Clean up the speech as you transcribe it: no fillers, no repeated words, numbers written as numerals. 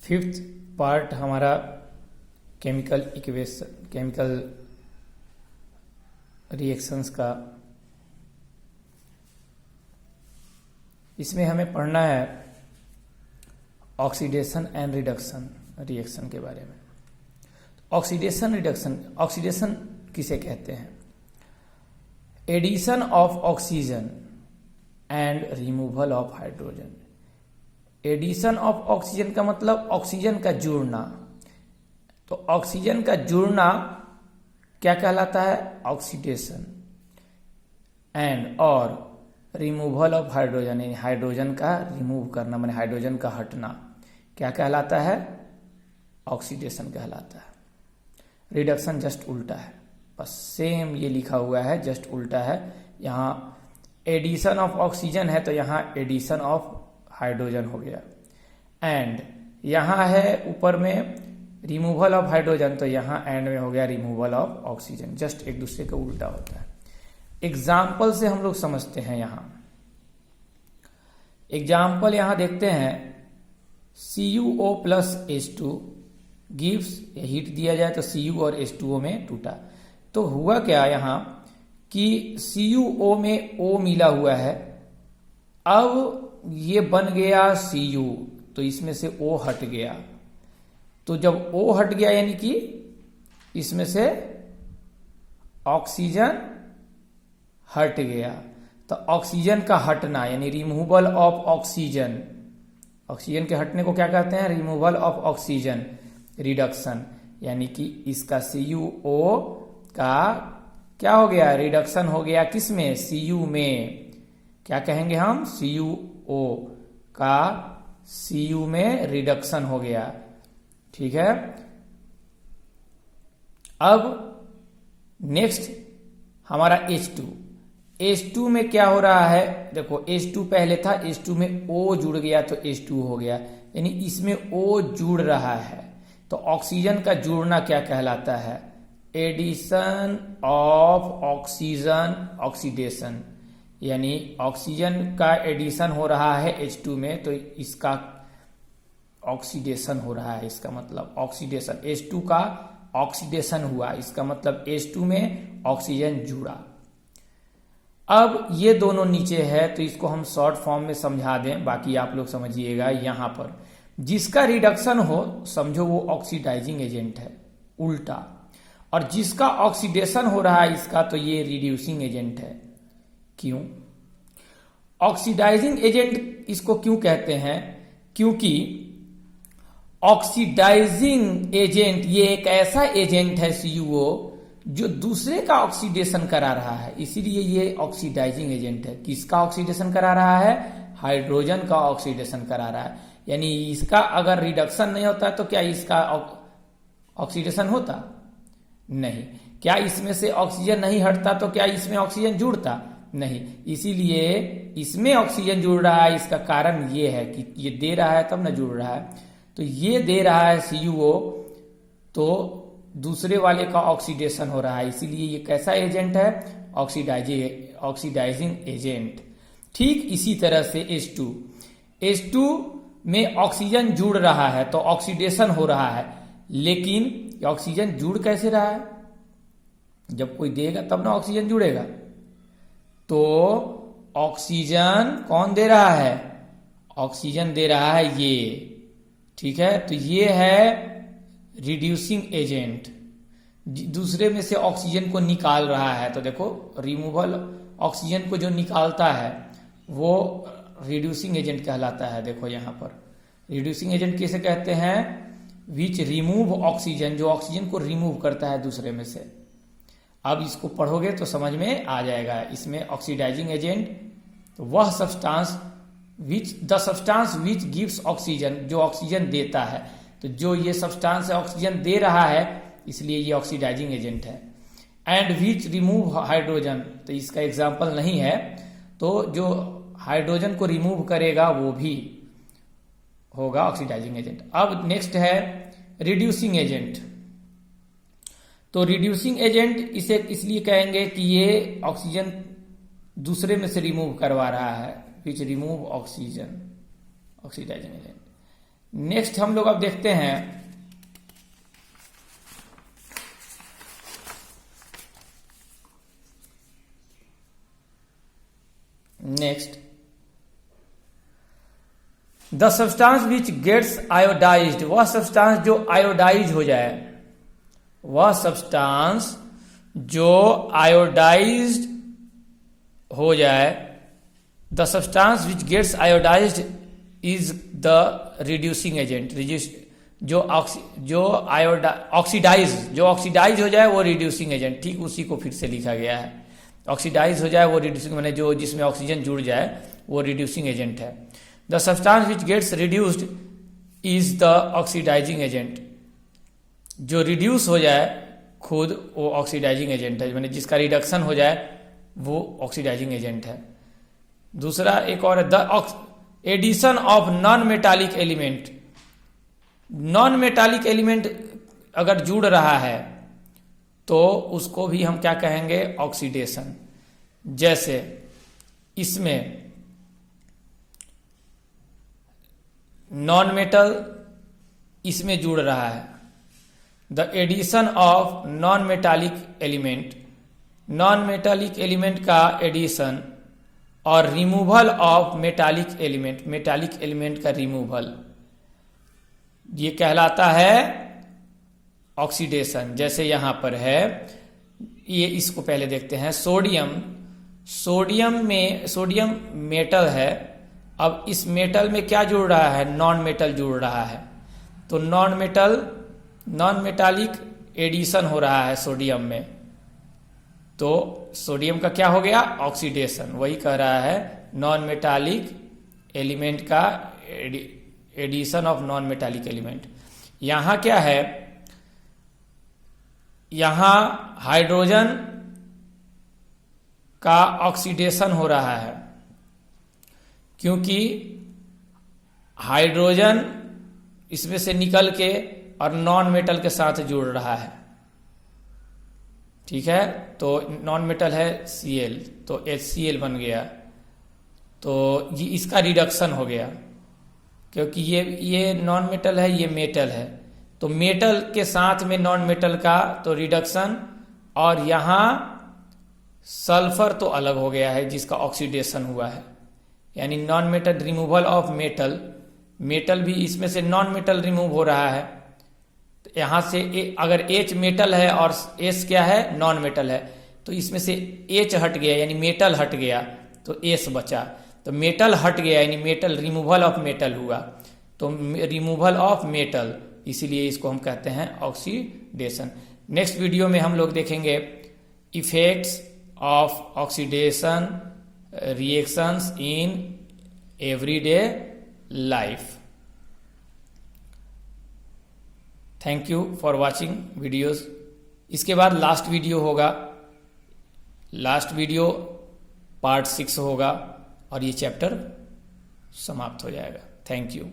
Fifth part हमारा chemical reactions का। इसमें हमें पढ़ना है ऑक्सीडेशन एंड रिडक्शन रिएक्शन के बारे में। ऑक्सीडेशन रिडक्शन, ऑक्सीडेशन किसे कहते हैं? Addition of oxygen and removal of hydrogen. Addition of oxygen का मतलब ऑक्सीजन का जुड़ना। तो ऑक्सीजन का जुड़ना क्या कहलाता है? ऑक्सीडेशन। एंड और रिमूवल ऑफ हाइड्रोजन, यानी हाइड्रोजन का रिमूव करना, माने हाइड्रोजन का हटना, क्या कहलाता है? ऑक्सीडेशन कहलाता है। रिडक्शन जस्ट उल्टा है, बस सेम ये लिखा हुआ है, जस्ट उल्टा है। यहाँ एडिशन ऑफ ऑक्सीजन है तो यहाँ एडिशन ऑफ हाइड्रोजन हो गया। एंड यहाँ है ऊपर में रिमूवल ऑफ हाइड्रोजन, तो यहाँ एंड में हो गया रिमूवल ऑफ ऑक्सीजन। जस्ट एक दूसरे का उल्टा होता है। एग्जाम्पल से हम लोग समझते हैं। यहाँ एग्जाम्पल यहाँ देखते हैं, CuO plus H2 gives, heat दिया जाए तो Cu और H2O में टूटा। तो हुआ क्या यहाँ कि CuO में O मिला हुआ है, अब ये बन गया Cu, तो इसमें से O हट गया। तो जब O हट गया यानी कि इसमें से ऑक्सीजन हट गया। तो ऑक्सीजन का हटना यानी रिमूवल ऑफ ऑक्सीजन, ऑक्सीजन के हटने को क्या कहते हैं? Removal of oxygen. रिडक्शन यानी कि इसका CuO का क्या हो गया? रिडक्शन हो गया। किस में? Cu में। क्या कहेंगे हम? CuO का Cu में रिडक्शन हो गया। ठीक है। अब नेक्स्ट हमारा H2। H2 में क्या हो रहा है? देखो H2 पहले था, H2 में O जुड़ गया तो H2 हो गया, यानी इसमें O जुड़ रहा है। तो ऑक्सीजन का जुड़ना क्या कहलाता है? एडिशन ऑफ ऑक्सीजन ऑक्सीडेशन, यानी ऑक्सीजन का एडिशन हो रहा है H2 में, तो इसका ऑक्सीडेशन हो रहा है। इसका मतलब ऑक्सीडेशन, H2 का ऑक्सीडेशन हुआ, इसका मतलब H2 में ऑक्सीजन जुड़ा। अब ये दोनों नीचे है तो इसको हम शॉर्ट फॉर्म में समझा दें, बाकी आप लोग समझिएगा। यहां पर जिसका रिडक्शन हो समझो वो ऑक्सीडाइजिंग एजेंट है, उल्टा। और जिसका ऑक्सीडेशन हो रहा है इसका, तो ये रिड्यूसिंग एजेंट है। क्यों? ऑक्सीडाइजिंग एजेंट इसको क्यों कहते हैं? क्योंकि ऑक्सीडाइजिंग एजेंट ये एक ऐसा एजेंट है CuO जो दूसरे का ऑक्सीडेशन करा रहा है, इसीलिए ये ऑक्सीडाइजिंग एजेंट है। किसका ऑक्सीडेशन करा रहा है? हाइड्रोजन का ऑक्सीडेशन करा रहा है। यानी इसका अगर रिडक्शन नहीं होता तो क्या इसका ऑक्सीडेशन होता? नहीं। क्या इसमें से ऑक्सीजन नहीं हटता तो क्या इसमें ऑक्सीजन जुड़ता? नहीं। इसीलिए इसमें ऑक्सीजन जुड़ रहा है। इसका कारण ये है कि ये दे रहा है तब न जुड़ रहा है। तो ये दे रहा है CuO, तो दूसरे वाले का ऑक्सीडेशन हो रहा है, इसीलिए ये कैसा एजेंट है? Oxidising agent. ठीक इसी तरह से H2 में ऑक्सीजन जुड़ रहा है तो ऑक्सीडेशन हो रहा है, लेकिन ऑक्सीजन जुड़ कैसे रहा है? जब कोई देगा तब ना ऑक्सीजन जुड़ेगा। तो ऑक्सीजन कौन दे रहा है? ऑक्सीजन दे रहा है ये। ठीक है, तो ये है रिड्यूसिंग एजेंट, दूसरे में से ऑक्सीजन को निकाल रहा है। तो देखो रिमूवल ऑक्सीजन को जो निकालता है वो रिड्यूसिंग एजेंट कहलाता है। देखो यहाँ पर रिड्यूसिंग एजेंट किसे कहते हैं? विच रिमूव ऑक्सीजन, जो ऑक्सीजन को रिमूव करता है दूसरे में से। अब इसको पढ़ोगे तो समझ में आ जाएगा। इसमें ऑक्सीडाइजिंग एजेंट तो वह substance the substance which gives oxygen, जो ऑक्सीजन देता है। तो जो ये सब्सटेंस है ऑक्सीजन दे रहा है, इसलिए ये ऑक्सीडाइजिंग एजेंट है। एंड विच रिमूव हाइड्रोजन, तो इसका एग्जाम्पल नहीं है। तो जो हाइड्रोजन को रिमूव करेगा वो भी होगा ऑक्सीडाइजिंग एजेंट। अब नेक्स्ट है रिड्यूसिंग एजेंट। तो रिड्यूसिंग एजेंट इसे इसलिए कहेंगे कि ये ऑक्सीजन दूसरे में से रिमूव करवा रहा है, which remove oxygen, oxidizing agent. Next हम लोग अब देखते हैं next the substance which gets oxidized, वह सब्सटेंस जो आयोडाइज हो जाए, वह सब्सटेंस जो आयोडाइज्ड हो जाए, the substance which gets oxidized is the reducing agent. जो ऑक्सीडाइज हो जाए वो रिड्यूसिंग एजेंट, ठीक उसी को फिर से लिखा गया है। ऑक्सीडाइज हो जाए वो रिड्यूसिंग, माने जो जिसमें ऑक्सीजन जुड़ जाए वो रिड्यूसिंग एजेंट है। The substance which gets reduced is the oxidising agent. जो रिड्यूस हो जाए खुद वो ऑक्सीडाइजिंग एजेंट है, माने जिसका रिडक्शन हो जाए वो ऑक्सीडाइजिंग एजेंट है। दूसरा एक और है the addition of non metallic element. Non metallic element अगर जुड़ रहा है तो उसको भी हम क्या कहेंगे, ऑक्सीडेशन। जैसे इसमें नॉन मेटल इसमें जुड़ रहा है, the addition of non metallic element, non metallic element का एडिशन और removal of metallic element, metallic element का रिमूवल, ये कहलाता है ऑक्सीडेशन। जैसे यहां पर है, ये इसको पहले देखते हैं। सोडियम मेटल है। अब इस मेटल में क्या जुड़ रहा है, नॉन मेटल जुड़ रहा है, तो नॉन मेटालिक एडिशन हो रहा है सोडियम में, तो सोडियम का क्या हो गया, ऑक्सीडेशन। वही कह रहा है नॉन मेटालिक एलिमेंट का addition of non metallic element. यहां क्या है, यहां हाइड्रोजन का ऑक्सीडेशन हो रहा है, क्योंकि हाइड्रोजन इसमें से निकल के और नॉन मेटल के साथ जुड़ रहा है, ठीक है। तो नॉन मेटल है Cl, तो HCl बन गया, तो ये इसका रिडक्शन हो गया, क्योंकि ये नॉन मेटल है, ये मेटल है, तो मेटल के साथ में नॉन मेटल का तो रिडक्शन, और यहां सल्फर तो अलग हो गया है जिसका ऑक्सीडेशन हुआ है, यानी non metal removal of metal, metal भी इसमें से नॉन मेटल रिमूव हो रहा है। तो यहां से अगर H मेटल है और S क्या है, नॉन मेटल है, तो इसमें से H हट गया यानी मेटल हट गया, तो S बचा। तो मेटल हट गया यानी मेटल रिमूवल ऑफ मेटल हुआ, तो रिमूवल ऑफ मेटल, इसीलिए इसको हम कहते हैं ऑक्सीडेशन। नेक्स्ट वीडियो में हम लोग देखेंगे effects of oxidation reactions in everyday life. Thank you for watching videos. इसके बाद लास्ट वीडियो होगा, लास्ट वीडियो पार्ट 6 होगा और ये चैप्टर समाप्त हो जाएगा। Thank you.